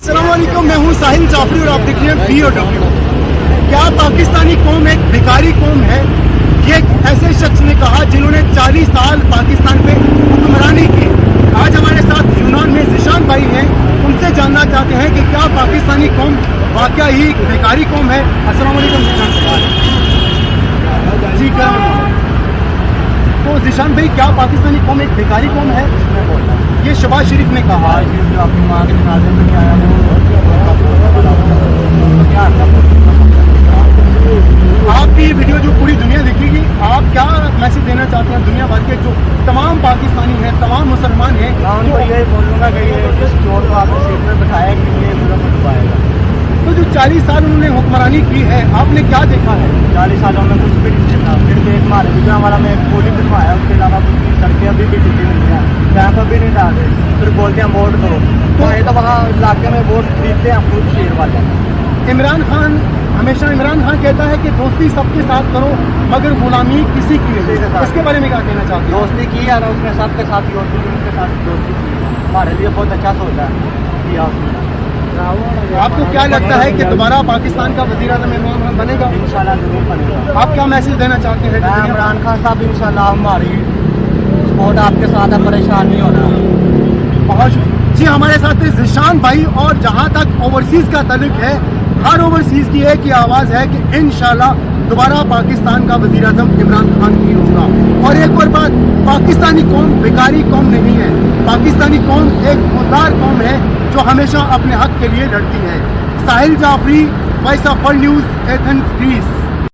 السلام علیکم، میں ہوں ساحل جعفری اور آپ دیکھ رہے ہیں BOW۔ کیا پاکستانی قوم ایک بھکاری قوم ہے؟ یہ ایک ایسے شخص نے کہا جنہوں نے 40 سال پاکستان پہ حکمرانی کی۔ آج ہمارے ساتھ یونان میں ذیشان بھائی ہیں، ان سے جاننا چاہتے ہیں کہ کیا پاکستانی قوم واقعہ ہی ایک بھکاری قوم ہے۔ السلام علیکم ذیشان جی، تو ذیشان بھائی، کیا پاکستانی قوم ایک بھکاری قوم ہے؟ یہ شہباز شریف نے کہا۔ اپنی ماں کے جنازے میں نہیں آیا آپ کی ویڈیو جو پوری دنیا دیکھے گی، آپ کیا میسج دینا چاہتے ہیں دنیا بھر کے جو تمام پاکستانی ہیں، تمام مسلمان ہیں؟ ان کو یہی بولوں گا کہ جس چور کو آپ نے سیٹ میں بٹھایا کہ یہ ظلم دبائے گا۔ تو جو 40 سال انہوں نے حکمرانی کی ہے، آپ نے کیا دیکھا ہے؟ 40 سالوں میں کچھ بھی نہیں دیکھا۔ صرف ایک ہمارے گجرا والا میں ایک پولی بنوایا، اس کے علاوہ کچھ بھی سڑکیں ابھی بھی ٹھیک نہیں ہیں، ٹیمپ ابھی نہیں ڈالے، پھر بولتے ہیں ووٹ دو۔ تو یہ تو وہاں علاقے میں ووٹ خریدتے ہیں ہم خود شیر والے۔ عمران خان کہتا ہے کہ دوستی سب کے ساتھ کرو مگر غلامی کسی کی نہیں۔ اس کے بارے میں کیا کہنا چاہتے ہیں؟ دوستی کی ہے اور اس نے سب کے ساتھ کی، اور ان کے ساتھ دوستی کی، ہمارے لیے بہت اچھا سوچا ہے کیا اس نے۔ آپ کو کیا لگتا ہے کہ دوبارہ پاکستان کا وزیر اعظم عمران خان بنے گا؟ انشاءاللہ ضرور بنے گا۔ آپ کیا میسج دینا چاہتے ہیں؟ میں عمران خان صاحب انشاءاللہ ہماری سپورٹ آپ کے ساتھ ہے، پریشان نہیں ہونا۔ بہت شکریہ جی، ہمارے ساتھ ذیشان بھائی۔ اور جہاں تک اوورسیز کا تعلق ہے، ہر اوورسیز کی ایک ہی آواز ہے کہ انشاءاللہ دوبارہ پاکستان کا وزیر اعظم عمران خان ہی ہوگا۔ اور ایک اور بات، پاکستانی قوم بیکاری قوم نہیں ہے، پاکستانی قوم ایک خوددار قوم ہے جو ہمیشہ اپنے حق کے لیے لڑتی ہے۔ Sahil Jafri, Voice of World News, Athens, grease.